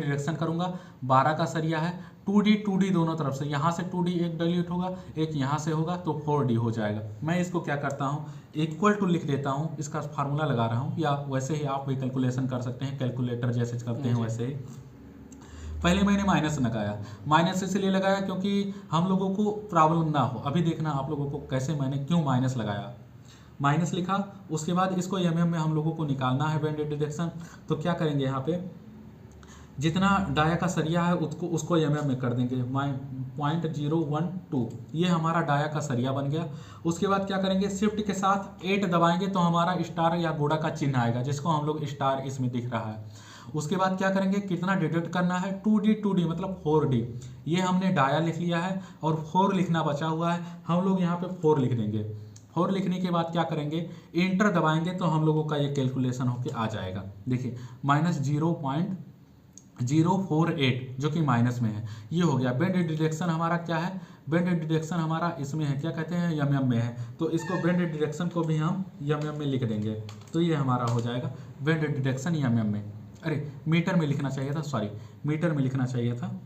Deduction करूंगा, 12 का सरिया है, 2D दोनों तरफ से, यहाँ से 2D एक डिलीट होगा, एक यहाँ से होगा तो 4D हो जाएगा। मैं इसको क्या करता हूँ, इक्वल टू लिख देता हूँ, इसका फार्मूला लगा रहा हूँ, या वैसे ही आप भी कैलकुलेशन कर सकते हैं, कैलकुलेटर जैसे करते हैं वैसे ही। पहले मैंने माइनस लगाया, माइनस इसलिए लगाया क्योंकि हम लोगों को प्रॉब्लम ना हो। अभी देखना आप लोगों को कैसे मैंने क्यों माइनस लगाया। माइनस लिखा, उसके बाद इसको एमएम में हम लोगों को निकालना है बैंडेड डिडक्शन। तो क्या करेंगे, यहाँ पे जितना डाया का सरिया है उसको एमएम में कर देंगे, 0.012, ये हमारा डाया का सरिया बन गया। उसके बाद क्या करेंगे, शिफ्ट के साथ 8 दबाएंगे तो हमारा स्टार या घोड़ा का चिन्ह आएगा, जिसको हम लोग स्टार इसमें दिख रहा है। उसके बाद क्या करेंगे, कितना डिडक्ट करना है, 2D मतलब 4D, ये हमने डाया लिख लिया है और 4 लिखना बचा हुआ है, हम लोग यहाँ पे 4 लिख देंगे। 4 लिखने के बाद क्या करेंगे, इंटर दबाएंगे तो हम लोगों का ये कैलकुलेशन होके आ जाएगा। देखिए -0.048 जो कि माइनस में है, ये हो गया। बैंडेड डिडक्शन हमारा क्या है, बैंडेड डिडक्शन हमारा इसमें है, क्या कहते हैं, एमएम में है, तो इसको बैंडेड डिडक्शन को भी हम एमएम में लिख देंगे, तो ये हमारा हो जाएगा बैंडेड डिडक्शन एमएम में। अरे मीटर में लिखना चाहिए था, सॉरी मीटर में लिखना चाहिए था,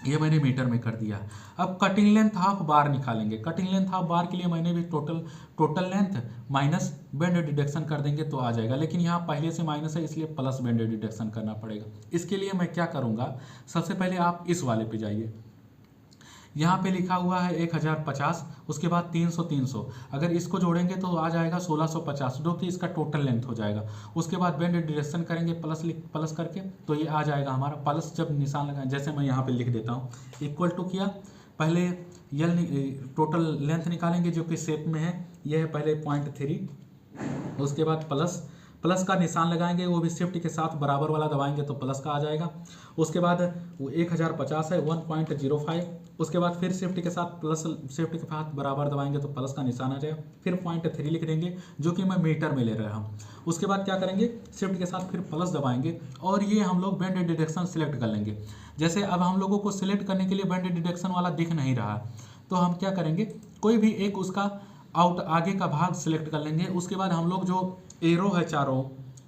ये मैंने मीटर में कर दिया। अब कटिंग लेंथ हाफ बार निकालेंगे। कटिंग लेंथ हाफ बार के लिए मैंने भी टोटल लेंथ माइनस बैंडेड डिडक्शन कर देंगे तो आ जाएगा, लेकिन यहाँ पहले से माइनस है इसलिए प्लस बैंडेड डिडक्शन करना पड़ेगा। इसके लिए मैं क्या करूँगा, सबसे पहले आप इस वाले पे जाइए, यहाँ पे लिखा हुआ है 1050, उसके बाद 300, अगर इसको जोड़ेंगे तो आ जाएगा 1650, जो कि इसका टोटल लेंथ हो जाएगा। उसके बाद बैंडेड डिडक्शन करेंगे प्लस करके, तो ये आ जाएगा हमारा प्लस, जब निशान लगाएं, जैसे मैं यहाँ पे लिख देता हूँ, इक्वल टू किया, पहले टोटल लेंथ निकालेंगे जो कि शेप में है, ये है पहले 0.3, उसके बाद प्लस का निशान लगाएंगे, वो भी शिफ्ट के साथ बराबर वाला दबाएंगे तो प्लस का आ जाएगा। उसके बाद वो 1050 है, 1.05, उसके बाद फिर शिफ्ट के साथ शिफ्ट के साथ बराबर दबाएंगे तो प्लस का निशान आ जाएगा, फिर 0.3 लिख देंगे जो कि मैं मीटर में ले रहा हूँ। उसके बाद क्या करेंगे, शिफ्ट के साथ फिर प्लस दबाएंगे और ये हम लोग बैंडेड डिडक्शन सिलेक्ट कर लेंगे। जैसे अब हम लोगों को सिलेक्ट करने के लिए बैंडेड डिडक्शन वाला दिख नहीं रहा, तो हम क्या करेंगे, कोई भी एक उसका आगे का भाग सिलेक्ट कर लेंगे। उसके बाद हम लोग जो एरो है चारों,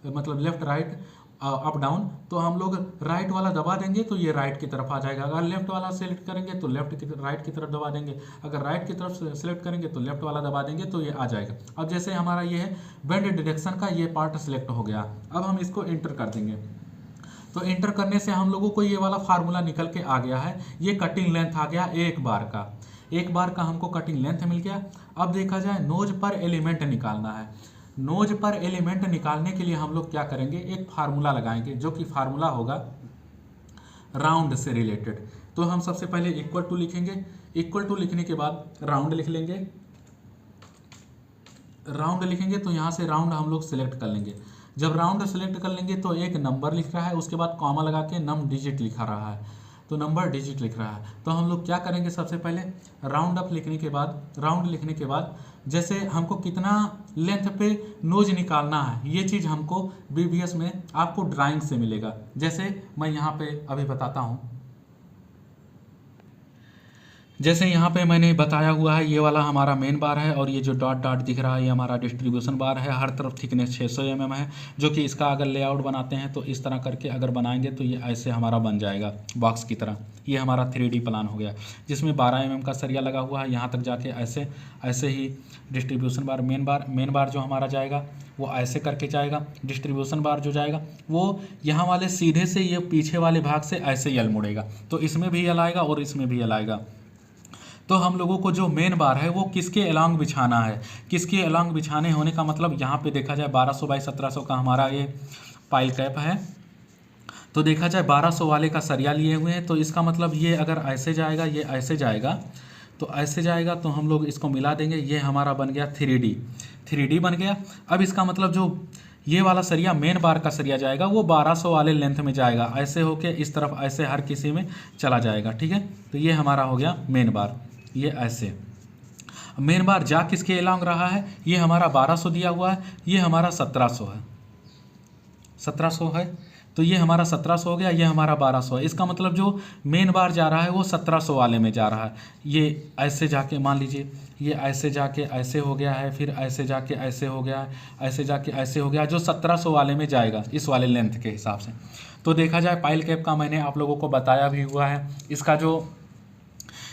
मतलब लेफ्ट राइट अप डाउन, तो हम लोग राइट वाला दबा देंगे तो ये राइट की तरफ आ जाएगा। अगर लेफ्ट वाला सेलेक्ट करेंगे तो राइट की तरफ दबा देंगे, अगर राइट की तरफ सेलेक्ट करेंगे तो लेफ्ट वाला दबा देंगे तो ये आ जाएगा। अब जैसे हमारा ये है बैंडेड डिडक्शन का ये पार्ट सिलेक्ट हो गया, अब हम इसको एंटर कर देंगे। तो एंटर करने से हम लोगों को ये वाला फार्मूला निकल के आ गया है, ये कटिंग लेंथ आ गया एक बार का हमको कटिंग लेंथ मिल गया। अब देखा जाए नोज पर एलिमेंट निकालना है। नोज पर एलिमेंट निकालने के लिए हम लोग क्या करेंगे, एक फार्मूला लगाएंगे जो कि फार्मूला होगा राउंड से रिलेटेड। तो हम सबसे पहले इक्वल टू लिखेंगे, इक्वल टू लिखने के बाद राउंड लिख लेंगे। राउंड लिखेंगे तो यहाँ से राउंड हम लोग सिलेक्ट कर लेंगे। जब राउंड सेलेक्ट कर लेंगे तो एक नंबर लिख रहा है, उसके बाद कॉमा लगा के नम डिजिट लिखा रहा है, तो नंबर डिजिट लिख रहा है। तो हम लोग क्या करेंगे, सबसे पहले राउंड अप लिखने के बाद, राउंड लिखने के बाद जैसे हमको कितना लेंथ पे नोज निकालना है, ये चीज़ हमको बीबीएस में आपको ड्राइंग से मिलेगा। जैसे मैं यहाँ पे अभी बताता हूँ, जैसे यहाँ पे मैंने बताया हुआ है, ये वाला हमारा मेन बार है और ये जो डॉट डॉट दिख रहा है ये हमारा डिस्ट्रीब्यूशन बार है। हर तरफ थिकनेस 600 mm है, जो कि इसका अगर लेआउट बनाते हैं तो इस तरह करके अगर बनाएंगे तो ये ऐसे हमारा बन जाएगा बॉक्स की तरह। ये हमारा 3D प्लान हो गया, जिसमें 12 mm का सरिया लगा हुआ है। यहाँ तक जाके ऐसे ही डिस्ट्रीब्यूशन बार, मेन बार जो हमारा जाएगा वो ऐसे करके जाएगा। डिस्ट्रीब्यूशन बार जो जाएगा वो यहाँ वाले सीधे से ये पीछे वाले भाग से ऐसे यल मुड़ेगा, तो इसमें भी यल आएगा और इसमें भी यल आएगा। तो हम लोगों को जो मेन बार है वो किसके अलोंग बिछाना है, किसके अलोंग बिछाने होने का मतलब यहाँ पे देखा जाए 1200 बाई 1700 का हमारा ये पाइल कैप है। तो देखा जाए 1200 वाले का सरिया लिए हुए हैं, तो इसका मतलब ये अगर ऐसे जाएगा, ये ऐसे जाएगा, तो ऐसे जाएगा तो हम लोग इसको मिला देंगे, ये हमारा बन गया 3D बन गया। अब इसका मतलब जो ये वाला सरिया मेन बार का सरिया जाएगा वो 1200 वाले लेंथ में जाएगा, ऐसे होके इस तरफ ऐसे हर किसी में चला जाएगा, ठीक है। तो ये हमारा हो गया मेन बार, ये ऐसे। मेन बार जा किसके अलोंग रहा है, ये हमारा 1200 दिया हुआ है, ये हमारा 1700 है, 1700 है, तो ये हमारा 1700 हो गया, ये हमारा 1200 है। इसका मतलब जो मेन बार जा रहा है वो 1700 वाले में जा रहा है। ये ऐसे जाके मान लीजिए ये ऐसे जाके ऐसे हो गया है, फिर ऐसे जाके ऐसे हो गया है, ऐसे जाके ऐसे हो गया, जो 1700 वाले में जाएगा इस वाले लेंथ के हिसाब से। तो देखा जाए पाइल कैप का मैंने आप लोगों को बताया भी हुआ है,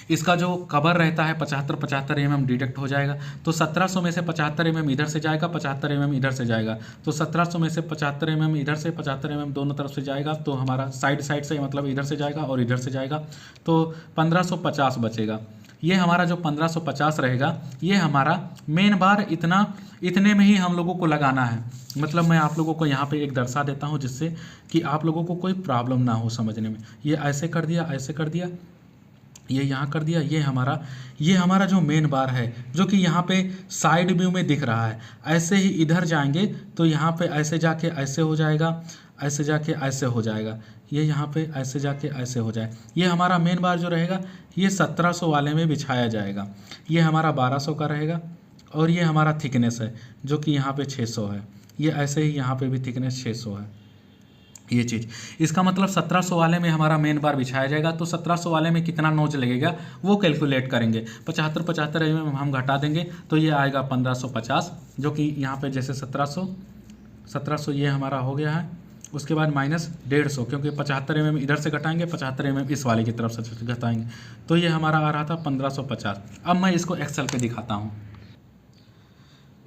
इसका जो कवर रहता है 75 mm डिडक्ट हो जाएगा। तो 1700 में से 75 mm इधर से जाएगा, 75 mm इधर से जाएगा। तो 1700 में से 75 mm इधर से, 75 mm दोनों तरफ से जाएगा, तो हमारा साइड से मतलब इधर से जाएगा और इधर से जाएगा, तो 1550 बचेगा। ये हमारा जो 1550 रहेगा, ये हमारा मेन बार इतने में ही हम लोगों को लगाना है। मतलब मैं आप लोगों को यहाँ पे एक दर्शा देता हूँ जिससे कि आप लोगों को कोई प्रॉब्लम ना हो समझने में। ये ऐसे कर दिया, ऐसे कर दिया, ये यहाँ कर दिया। ये हमारा जो मेन बार है, जो कि यहाँ पे साइड व्यू में दिख रहा है। ऐसे ही इधर जाएंगे तो यहाँ पे ऐसे जाके ऐसे हो जाएगा, ऐसे जाके ऐसे हो जाएगा, ये यहाँ पे ऐसे जाके ऐसे हो जाए। ये हमारा मेन बार जो रहेगा, ये 1700 वाले में बिछाया जाएगा। ये हमारा 1200 का रहेगा और ये हमारा थिकनेस है जो कि यहाँ पे 600 है। ये ऐसे ही यहाँ पे भी थिकनेस 600 है। ये चीज़, इसका मतलब 1700 वाले में हमारा मेन बार बिछाया जाएगा। तो 1700 वाले में कितना नोज लगेगा वो कैलकुलेट करेंगे। 75 mm हम घटा देंगे तो ये आएगा 1550, जो कि यहाँ पे जैसे 1700 ये हमारा हो गया है। उसके बाद माइनस 150, क्योंकि 75 mm इधर से घटाएंगे, 75 mm इस वाले की तरफ से घटाएंगे, तो ये हमारा आ रहा था 1550। अब मैं इसको एक्सेल पे दिखाता हूँ।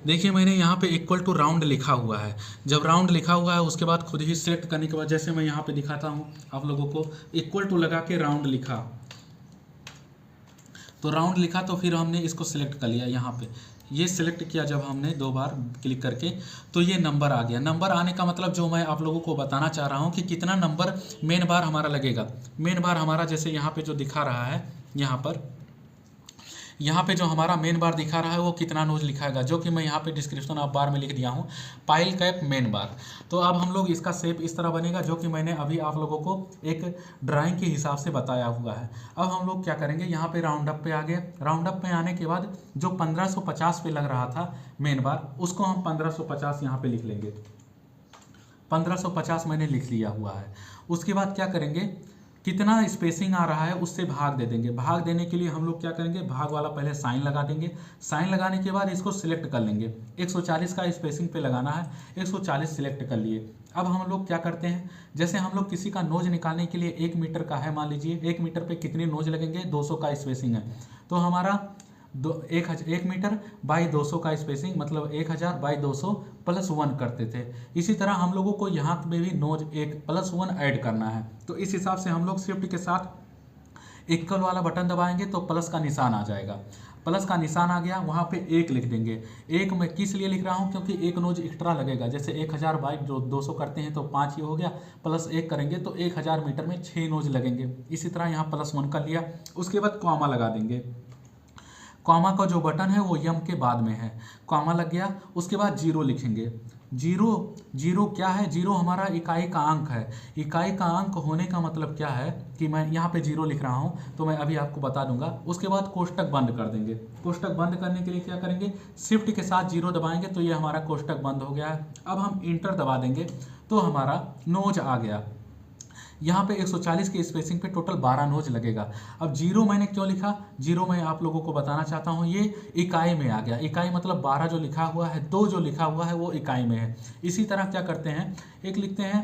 देखिए मैंने यहाँ पे इक्वल टू राउंड लिखा हुआ है। जब राउंड लिखा हुआ है उसके बाद खुद ही सेलेक्ट करने के बाद, जैसे मैं यहाँ पे दिखाता हूँ आप लोगों को, इक्वल टू लगा के राउंड लिखा, तो राउंड लिखा तो फिर हमने इसको सिलेक्ट कर लिया। यहाँ पे ये सिलेक्ट किया जब हमने 2 बार क्लिक करके, तो ये नंबर आ गया। नंबर आने का मतलब जो मैं आप लोगों को बताना चाह रहा हूँ कि कितना नंबर मेन बार हमारा लगेगा। मेन बार हमारा जैसे यहाँ पे जो दिखा रहा है, यहाँ पे जो हमारा मेन बार दिखा रहा है वो कितना नोज लिखाएगा, जो कि मैं यहाँ पे डिस्क्रिप्शन ऑफ बार में लिख दिया हूँ, पाइल कैप मेन बार। तो अब हम लोग इसका शेप इस तरह बनेगा, जो कि मैंने अभी आप लोगों को एक ड्राइंग के हिसाब से बताया हुआ है। अब हम लोग क्या करेंगे, यहाँ पे राउंड अप पे आ गए। राउंड अप पे आने के बाद जो 1550 पे लग रहा था मेन बार, उसको हम 1550 यहाँ पे लिख लेंगे। 1550 मैंने लिख लिया हुआ है। उसके बाद क्या करेंगे, कितना स्पेसिंग आ रहा है उससे भाग दे देंगे। भाग देने के लिए हम लोग क्या करेंगे, भाग वाला पहले साइन लगा देंगे। साइन लगाने के बाद इसको सिलेक्ट कर लेंगे। 140 का स्पेसिंग पे लगाना है, 140 सिलेक्ट कर लिए। अब हम लोग क्या करते हैं, जैसे हम लोग किसी का नोज निकालने के लिए 1 मीटर का है, मान लीजिए 1 मीटर पे कितने नोज लगेंगे, 200 का स्पेसिंग है, तो हमारा 1 मीटर बाई 200 का स्पेसिंग, मतलब 1000 बाई 200 प्लस 1 करते थे। इसी तरह हम लोगों को यहाँ पे भी नोज 1 प्लस 1 ऐड करना है। तो इस हिसाब से हम लोग शिफ्ट के साथ इक्वल वाला बटन दबाएंगे तो प्लस का निशान आ जाएगा। प्लस का निशान आ गया, वहाँ पे 1 लिख देंगे। 1 मैं किस लिए लिख रहा हूँ, क्योंकि 1 नोज एक्स्ट्रा लगेगा। जैसे 1000 बाई जो 200 करते हैं तो 5 ही हो गया, प्लस 1 करेंगे तो 1000 मीटर में 6 नोज लगेंगे। इसी तरह यहाँ प्लस 1 कर लिया। उसके बाद कॉमा लगा देंगे। कॉमा का जो बटन है वो यम के बाद में है, कॉमा लग गया। उसके बाद 0 लिखेंगे। जीरो क्या है, 0 हमारा इकाई का अंक है। इकाई का अंक होने का मतलब क्या है कि मैं यहाँ पे 0 लिख रहा हूँ, तो मैं अभी आपको बता दूंगा। उसके बाद कोष्टक बंद कर देंगे। कोष्टक बंद करने के लिए क्या करेंगे, शिफ्ट के साथ 0 दबाएंगे तो ये हमारा कोष्टक बंद हो गया है। अब हम इंटर दबा देंगे तो हमारा नोज आ गया। यहाँ पे 140 के स्पेसिंग पे टोटल 12 नोज लगेगा। अब 0 मैंने क्यों लिखा, 0 मैं आप लोगों को बताना चाहता हूँ, ये इकाई में आ गया। इकाई मतलब 12 जो लिखा हुआ है, 2 जो लिखा हुआ है वो इकाई में है। इसी तरह क्या करते हैं, एक लिखते हैं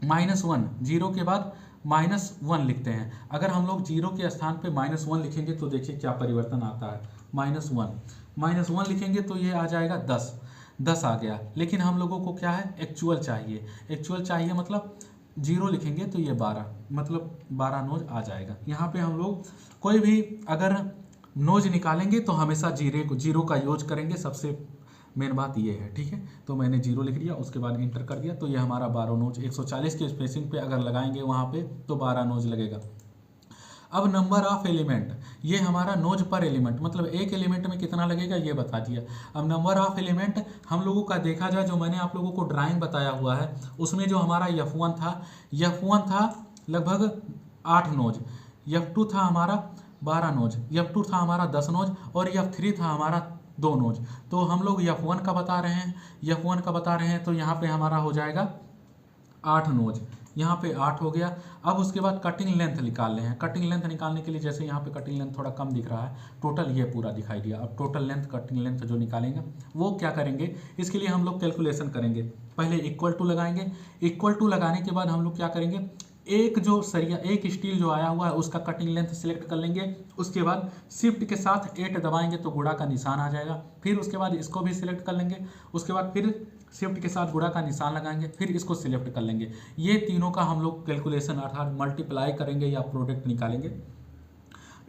-1, 0 के बाद -1 लिखते हैं। अगर हम लोग 0 के स्थान पे -1 लिखेंगे तो देखिए क्या परिवर्तन आता है। -1 लिखेंगे तो ये आ जाएगा 10 आ गया। लेकिन हम लोगों को क्या है, एक्चुअल चाहिए, मतलब 0 लिखेंगे तो ये 12, मतलब 12 नोज आ जाएगा। यहाँ पे हम लोग कोई भी अगर नोज निकालेंगे तो हमेशा 0 का यूज करेंगे, सबसे मेन बात ये है, ठीक है। तो मैंने 0 लिख दिया, उसके बाद इंटर कर दिया, तो ये हमारा 12 नोज 140 के स्पेसिंग पे अगर लगाएंगे वहाँ पे तो 12 नोज लगेगा। अब नंबर ऑफ एलिमेंट, ये हमारा नोज पर एलिमेंट, मतलब एक एलिमेंट में कितना लगेगा ये बता दिया। अब नंबर ऑफ एलिमेंट हम लोगों का देखा जाए, जो मैंने आप लोगों को ड्राइंग बताया हुआ है उसमें जो हमारा F1 था लगभग 8 नोज, F2 था हमारा 12 नोज, F2 था हमारा 10 नोज और F3 था हमारा 2 नोज। तो हम लोग F1 का बता रहे हैं, तो यहाँ पे हमारा हो जाएगा 8 नोज, यहाँ पे 8 हो गया। अब उसके बाद कटिंग लेंथ निकाल रहे हैं। कटिंग लेंथ निकालने के लिए जैसे यहाँ पे कटिंग लेंथ थोड़ा कम दिख रहा है, टोटल ये पूरा दिखाई दिया। अब टोटल लेंथ, कटिंग लेंथ जो निकालेंगे वो क्या करेंगे, इसके लिए हम लोग कैलकुलेशन करेंगे। पहले इक्वल टू लगाएंगे। इक्वल टू लगाने के बाद हम लोग क्या करेंगे, एक जो सरिया, एक स्टील जो आया हुआ है उसका कटिंग लेंथ सिलेक्ट कर लेंगे। उसके बाद शिफ्ट के साथ 8 दबाएंगे तो गुणा का निशान आ जाएगा। फिर उसके बाद इसको भी सिलेक्ट कर लेंगे। उसके बाद फिर शिफ्ट के साथ गुणा का निशान लगाएंगे, फिर इसको सिलेक्ट कर लेंगे। ये तीनों का हम लोग कैलकुलेशन अर्थात मल्टीप्लाई करेंगे या प्रोडक्ट निकालेंगे,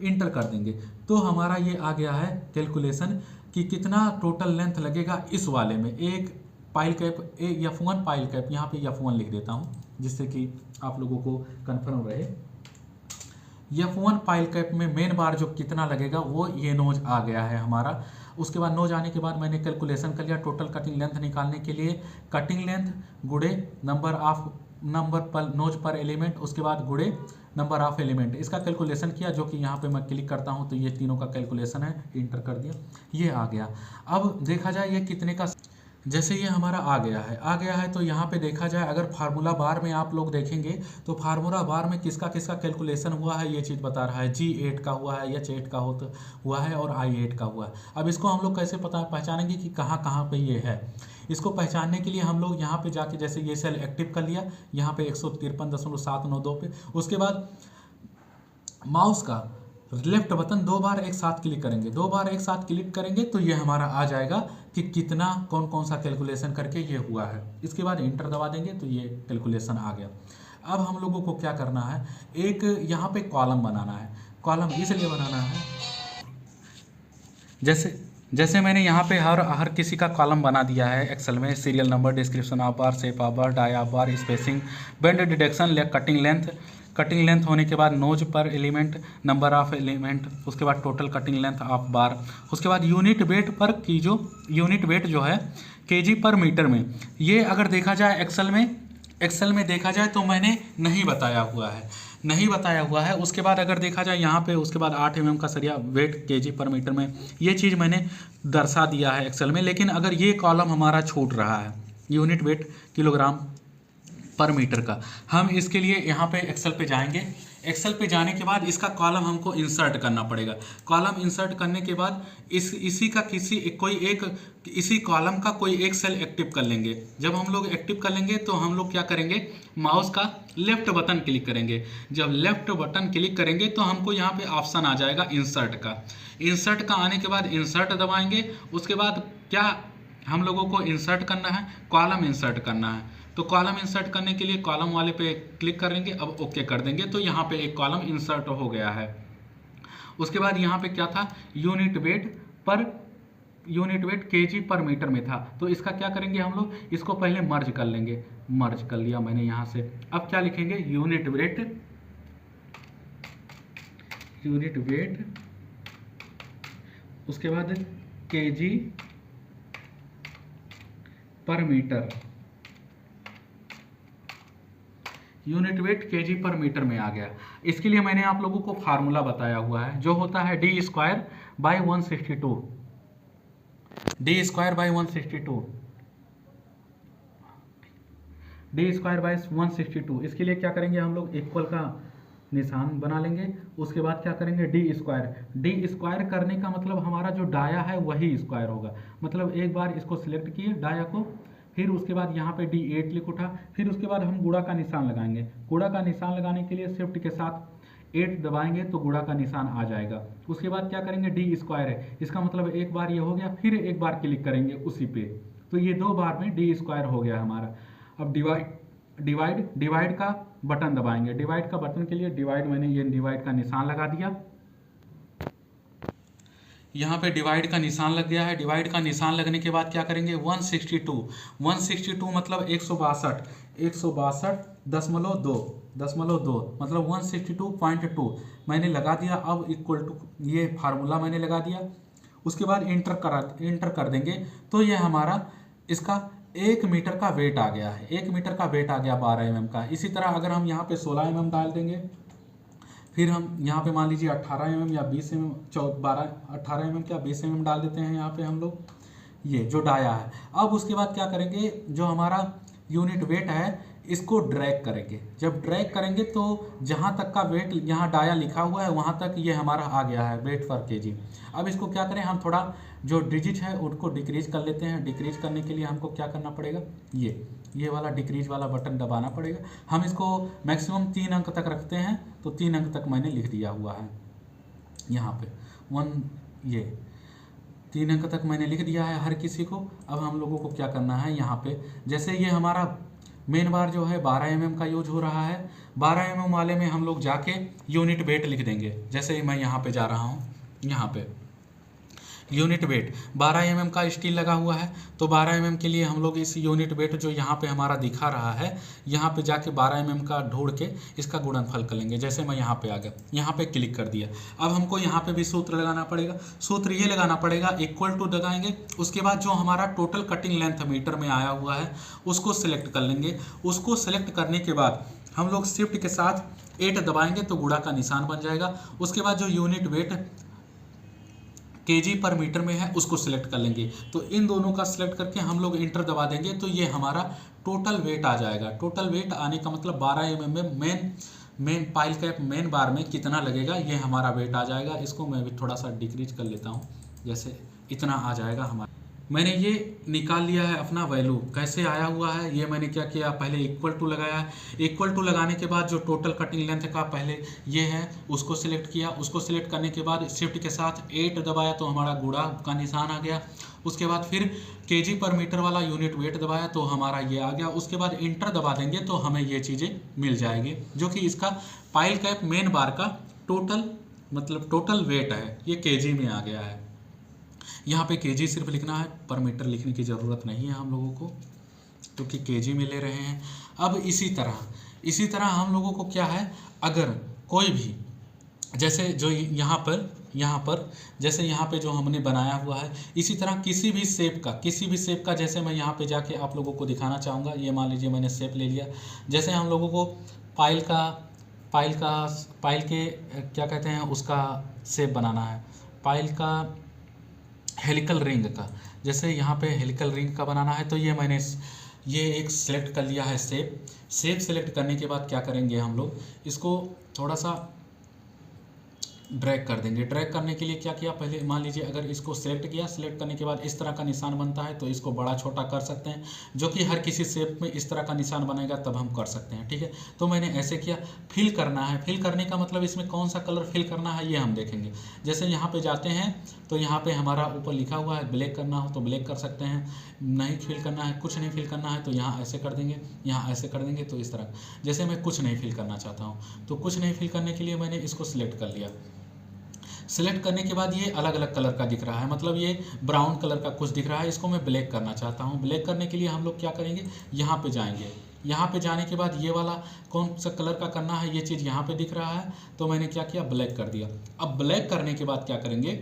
इंटर कर देंगे। तो हमारा ये आ गया है कैलकुलेशन कि कितना टोटल लेंथ लगेगा इस वाले में। एक pile cap, F1 pile cap, यहाँ पे F1 लिख देता हूँ जिससे कि आप लोगों को कंफर्म रहे। F1 पाइल कैप में मेन बार जो कितना लगेगा वो ये नोज आ गया है हमारा। उसके बाद नोज आने के बाद मैंने कैलकुलेशन कर लिया टोटल कटिंग लेंथ निकालने के लिए। कटिंग लेंथ गुड़े नंबर पर नोज पर एलिमेंट, उसके बाद गुड़े नंबर ऑफ एलिमेंट, इसका कैलकुलेशन किया जो कि यहाँ पे मैं क्लिक करता हूँ तो ये तीनों का कैलकुलेशन है, इंटर कर दिया, ये आ गया। अब देखा जाए ये कितने का, जैसे ये हमारा आ गया है तो यहाँ पे देखा जाए अगर फार्मूला बार में आप लोग देखेंगे तो फार्मूला बार में किसका किसका कैलकुलेशन हुआ है ये चीज़ बता रहा है। G8 का हुआ है, H8 का हुआ है और I8 का हुआ है। अब इसको हम लोग कैसे पहचानेंगे कि कहाँ पे ये है। इसको पहचानने के लिए हम लोग यहाँ पे जाके जैसे ये सेल एक्टिव कर लिया यहाँ पे 153.792 पे। उसके बाद माउस का लेफ्ट बटन 2 बार एक साथ क्लिक करेंगे, 2 बार एक साथ क्लिक करेंगे तो ये हमारा आ जाएगा कि कितना कौन कौन सा कैलकुलेशन करके ये हुआ है। इसके बाद इंटर दबा देंगे तो ये कैलकुलेशन आ गया। अब हम लोगों को क्या करना है, एक यहाँ पे कॉलम बनाना है। कॉलम इसलिए बनाना है जैसे मैंने यहाँ पे हर किसी का कॉलम बना दिया है एक्सेल में। Serial number, description of bar, shape of bar, dia of bar, spacing, bend deduction, cutting length होने के बाद नोज पर एलिमेंट, नंबर ऑफ एलिमेंट, उसके बाद टोटल कटिंग लेंथ ऑफ बार, उसके बाद यूनिट वेट पर की जो यूनिट वेट जो है केजी पर मीटर में। ये अगर देखा जाए एक्सेल में देखा जाए तो मैंने नहीं बताया हुआ है। उसके बाद अगर देखा जाए यहाँ पे उसके बाद 8 mm का सरिया वेट केजी पर मीटर में, ये चीज़ मैंने दर्शा दिया है एक्सेल में। लेकिन अगर ये कॉलम हमारा छूट रहा है यूनिट वेट किलोग्राम पर मीटर का, हम इसके लिए यहाँ पे एक्सेल पे जाएंगे। एक्सेल पे जाने के बाद इसका कॉलम हमको इंसर्ट करना पड़ेगा। कॉलम इंसर्ट करने के बाद इसी कॉलम का कोई एक सेल एक्टिव कर लेंगे। जब हम लोग एक्टिव कर लेंगे तो हम लोग क्या करेंगे, माउस का लेफ्ट बटन क्लिक करेंगे। जब लेफ्ट बटन क्लिक करेंगे तो हमको यहाँ पे ऑप्शन आ जाएगा इंसर्ट का आने के बाद इंसर्ट दबाएंगे। उसके बाद क्या हम लोगों को इंसर्ट करना है, कॉलम इंसर्ट करना है। तो कॉलम इंसर्ट करने के लिए कॉलम वाले पे क्लिक करेंगे, अब ओके कर देंगे तो यहाँ पे एक कॉलम इंसर्ट हो गया है। उसके बाद यहाँ पे क्या था, यूनिट वेट केजी पर मीटर में था। तो इसका क्या करेंगे हम लोग, इसको पहले मर्ज कर लेंगे। मर्ज कर लिया मैंने यहाँ से। अब क्या लिखेंगे, यूनिट वेट उसके बाद केजी पर मीटर, यूनिट वेट केजी पर मीटर में आ गया। इसके लिए मैंने आप लोगों को फार्मूला बताया हुआ है जो होता है d² बाई 162, d² बाई 162। इसके लिए क्या करेंगे हम लोग, इक्वल का निशान बना लेंगे। उसके बाद क्या करेंगे, डी स्क्वायर करने का मतलब हमारा जो डाया है वही स्क्वायर होगा। मतलब एक बार इसको सिलेक्ट किए डाया को, फिर उसके बाद यहाँ पे D8 लिख उठा, फिर उसके बाद हम गुणा का निशान लगाएंगे। गुणा का निशान लगाने के लिए शिफ्ट के साथ 8 दबाएंगे तो गुणा का निशान आ जाएगा। उसके बाद क्या करेंगे, d² है, इसका मतलब एक बार ये हो गया, फिर एक बार क्लिक करेंगे उसी पे, तो ये 2 बार में d² हो गया हमारा। अब डिवाइड का बटन दबाएंगे। डिवाइड का बटन के लिए मैंने ये डिवाइड का निशान लगा दिया। यहाँ पे डिवाइड का निशान लग गया है। डिवाइड का निशान लगने के बाद क्या करेंगे, 162 मतलब 162.2 मतलब 162.2 मैंने लगा दिया। अब इक्वल टू ये फार्मूला मैंने लगा दिया। उसके बाद इंटर कर देंगे तो ये हमारा इसका 1 मीटर का वेट आ गया है। 1 मीटर का वेट आ गया 12 mm का। इसी तरह अगर हम यहाँ पे 16 mm डाल देंगे, फिर हम यहाँ पे मान लीजिए 18 mm या 20 mm 18 mm क्या 20 mm डाल देते हैं यहाँ पे हम लोग, ये जो डाया है। अब उसके बाद क्या करेंगे, जो हमारा यूनिट वेट है इसको ड्रैग करेंगे। जब ड्रैग करेंगे तो जहाँ तक का वेट यहाँ डाया लिखा हुआ है वहाँ तक ये हमारा आ गया है वेट पर केजी। अब इसको क्या करें, हम थोड़ा जो डिजिट है उनको डिक्रीज कर लेते हैं। डिक्रीज करने के लिए हमको क्या करना पड़ेगा, ये ये वाला डिक्रीज वाला बटन दबाना पड़ेगा। हम इसको मैक्सिमम 3 अंक तक रखते हैं, तो 3 अंक तक मैंने लिख दिया हुआ है यहाँ पे 1, ये 3 अंक तक मैंने लिख दिया है हर किसी को। अब हम लोगों को क्या करना है, यहाँ पे जैसे ये हमारा मेन बार जो है 12 mm का यूज हो रहा है, 12 mm वाले में हम लोग जाके यूनिट वेट लिख देंगे। जैसे ही मैं यहाँ पे जा रहा हूँ, यहाँ पे यूनिट वेट 12 mm का स्टील लगा हुआ है, तो 12 mm के लिए हम लोग इस यूनिट वेट जो यहाँ पे हमारा दिखा रहा है, यहाँ पे जाके 12 mm का ढूंढ के इसका गुणनफल कर लेंगे। जैसे मैं यहाँ पे आ गया, यहाँ पे क्लिक कर दिया। अब हमको यहाँ पे भी सूत्र लगाना पड़ेगा। सूत्र ये लगाना पड़ेगा, इक्वल टू लगाएंगे, उसके बाद जो हमारा टोटल कटिंग लेंथ मीटर में आया हुआ है उसको सिलेक्ट कर लेंगे। उसको सिलेक्ट करने के बाद हम लोग शिफ्ट के साथ 8 दबाएंगे तो गुणा का निशान बन जाएगा। उसके बाद जो यूनिट वेट केजी पर मीटर में है उसको सिलेक्ट कर लेंगे। तो इन दोनों का सिलेक्ट करके हम लोग इंटर दबा देंगे, तो ये हमारा टोटल वेट आ जाएगा। टोटल वेट आने का मतलब 12 mm में मेन पाइल कैप मेन बार में कितना लगेगा, ये हमारा वेट आ जाएगा। इसको मैं भी थोड़ा सा डिक्रीज कर लेता हूँ, जैसे इतना आ जाएगा हमारा। मैंने ये निकाल लिया है अपना वैल्यू कैसे आया हुआ है। ये मैंने क्या किया, पहले इक्वल टू लगाया है। इक्वल टू लगाने के बाद जो टोटल कटिंग लेंथ का पहले ये है उसको सिलेक्ट किया। उसको सिलेक्ट करने के बाद शिफ्ट के साथ 8 दबाया तो हमारा गुणा का निशान आ गया। उसके बाद फिर केजी पर मीटर वाला यूनिट वेट दबाया तो हमारा ये आ गया। उसके बाद इंटर दबा देंगे तो हमें ये चीज़ें मिल जाएगी, जो कि इसका पाइल कैप मेन बार का टोटल मतलब टोटल वेट है, ये केजी में आ गया है। यहाँ पे केजी सिर्फ लिखना है, पर मीटर लिखने की ज़रूरत नहीं है हम लोगों को, क्योंकि केजी में ले रहे हैं। अब इसी तरह हम लोगों को क्या है, अगर कोई भी जैसे जो यहाँ पर जैसे यहाँ पे जो हमने बनाया हुआ है, इसी तरह किसी भी शेप का जैसे मैं यहाँ पे जाके आप लोगों को दिखाना चाहूँगा। ये मान लीजिए मैंने शेप ले लिया। जैसे हम लोगों को पाइल के क्या कहते हैं उसका शेप बनाना है, पाइल का हेलिकल रिंग का। जैसे यहाँ पे हेलिकल रिंग का बनाना है, तो ये मैंने ये एक सिलेक्ट कर लिया है शेप सिलेक्ट करने के बाद क्या करेंगे, हम लोग इसको थोड़ा सा ड्रैग कर देंगे। ड्रैग करने के लिए क्या किया, पहले मान लीजिए अगर इसको सिलेक्ट किया, सिलेक्ट करने के बाद इस तरह का निशान बनता है तो इसको बड़ा छोटा कर सकते हैं, जो कि हर किसी शेप में इस तरह का निशान बनेगा तब हम कर सकते हैं। ठीक है, तो मैंने ऐसे किया। फिल करना है, फिल करने का मतलब इसमें कौन सा कलर फिल करना है ये हम देखेंगे। जैसे यहाँ पे जाते हैं तो यहाँ पे हमारा ऊपर लिखा हुआ है ब्लैक करना हो तो ब्लैक कर सकते हैं, नहीं फिल करना है, कुछ नहीं फिल करना है तो यहाँ ऐसे कर देंगे, यहाँ ऐसे कर देंगे। तो इस तरह जैसे मैं कुछ नहीं फिल करना चाहता हूँ तो कुछ नहीं फिल करने के लिए मैंने इसको सिलेक्ट कर लिया। सिलेक्ट करने के बाद ये अलग अलग कलर का दिख रहा है, मतलब ये ब्राउन कलर का कुछ दिख रहा है, इसको मैं ब्लैक करना चाहता हूँ। ब्लैक करने के लिए हम लोग क्या करेंगे, यहाँ पे जाएंगे। यहाँ पे जाने के बाद ये वाला कौन सा कलर का करना है, ये चीज़ यहाँ पे दिख रहा है, तो मैंने क्या किया, ब्लैक कर दिया। अब ब्लैक करने के बाद क्या करेंगे,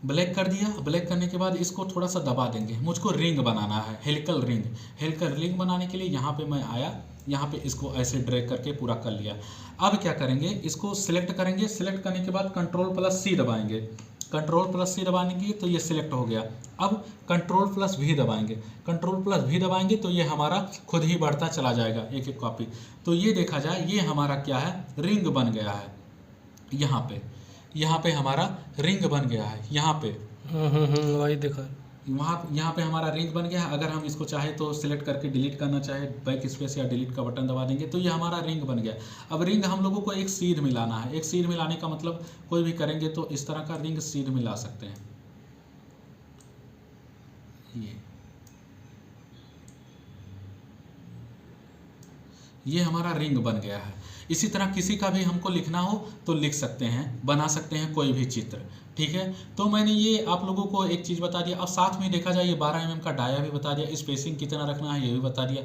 ब्लैक कर दिया। ब्लैक करने के बाद इसको थोड़ा सा दबा देंगे। मुझको रिंग बनाना है, हेलिकल रिंग बनाने के लिए यहाँ पे मैं आया, यहाँ पे इसको ऐसे ड्रैग करके पूरा कर लिया। अब क्या करेंगे, इसको सिलेक्ट करेंगे। सिलेक्ट करने के बाद Ctrl+C दबाएंगे। Ctrl+C दबाने की तो ये सिलेक्ट हो गया। अब Ctrl+V दबाएंगे। Ctrl+V दबाएंगे तो ये हमारा खुद ही बढ़ता चला जाएगा एक एक कॉपी। तो ये देखा जाए ये हमारा क्या है, रिंग बन गया है। यहाँ पे हमारा रिंग बन गया है। यहाँ पे वही देखा, यहाँ पे हमारा रिंग बन गया है। अगर हम इसको चाहे तो सिलेक्ट करके डिलीट करना चाहे, बैक स्पेस या डिलीट का बटन दबा देंगे तो ये हमारा रिंग बन गया। अब रिंग हम लोगों को एक सीध मिलाना है। एक सीध मिलाने का मतलब कोई भी करेंगे तो इस तरह का रिंग सीध मिला सकते हैं। ये हमारा रिंग बन गया है। इसी तरह किसी का भी हमको लिखना हो तो लिख सकते हैं, बना सकते हैं कोई भी चित्र। ठीक है, तो मैंने ये आप लोगों को एक चीज़ बता दिया। अब साथ में देखा जाए ये 12 mm का डाया भी बता दिया, स्पेसिंग कितना रखना है ये भी बता दिया।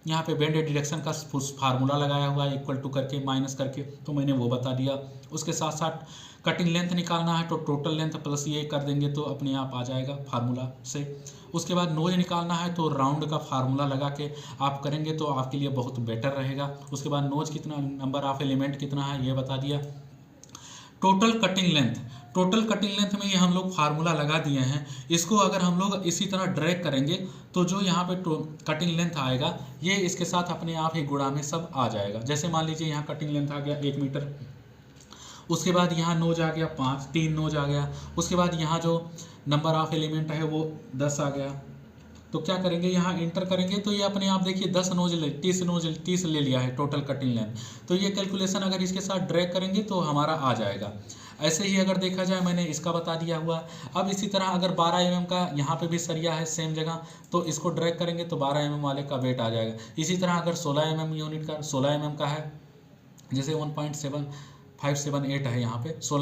यहाँ पे बेंड डिरेक्शन का फार्मूला लगाया हुआ है, इक्वल टू करके माइनस करके, तो मैंने वो बता दिया। उसके साथ साथ कटिंग लेंथ निकालना है तो टोटल लेंथ प्लस ये कर देंगे तो अपने आप आ जाएगा फार्मूला से। उसके बाद नोज निकालना है तो राउंड का फार्मूला लगा के आप करेंगे तो आपके लिए बहुत बेटर रहेगा। उसके बाद नोज कितना, नंबर ऑफ एलिमेंट कितना है ये बता दिया। टोटल कटिंग लेंथ में ये हम लोग फार्मूला लगा दिए हैं। इसको अगर हम लोग इसी तरह ड्रैग करेंगे तो जो यहाँ पे कटिंग लेंथ आएगा ये इसके साथ अपने आप ही गुणा में सब आ जाएगा। जैसे मान लीजिए यहाँ कटिंग लेंथ आ गया 1 मीटर, उसके बाद यहाँ नोज आ गया 3 नोज आ गया। उसके बाद यहाँ जो नंबर ऑफ एलिमेंट है वो 10 आ गया। तो क्या करेंगे, यहाँ इंटर करेंगे तो ये अपने आप देखिए 10 नोजल 30 ले लिया है टोटल कटिंग लेंथ। तो ये कैलकुलेशन अगर इसके साथ ड्रैग करेंगे तो हमारा आ जाएगा। ऐसे ही अगर देखा जाए मैंने इसका बता दिया हुआ। अब इसी तरह अगर 12 mm का यहाँ पे भी सरिया है सेम जगह, तो इसको ड्रैग करेंगे तो 12 mm वाले का वेट आ जाएगा। इसी तरह अगर 16 mm यूनिट का 16 mm का है, जैसे 1.7578 है यहाँ पे 16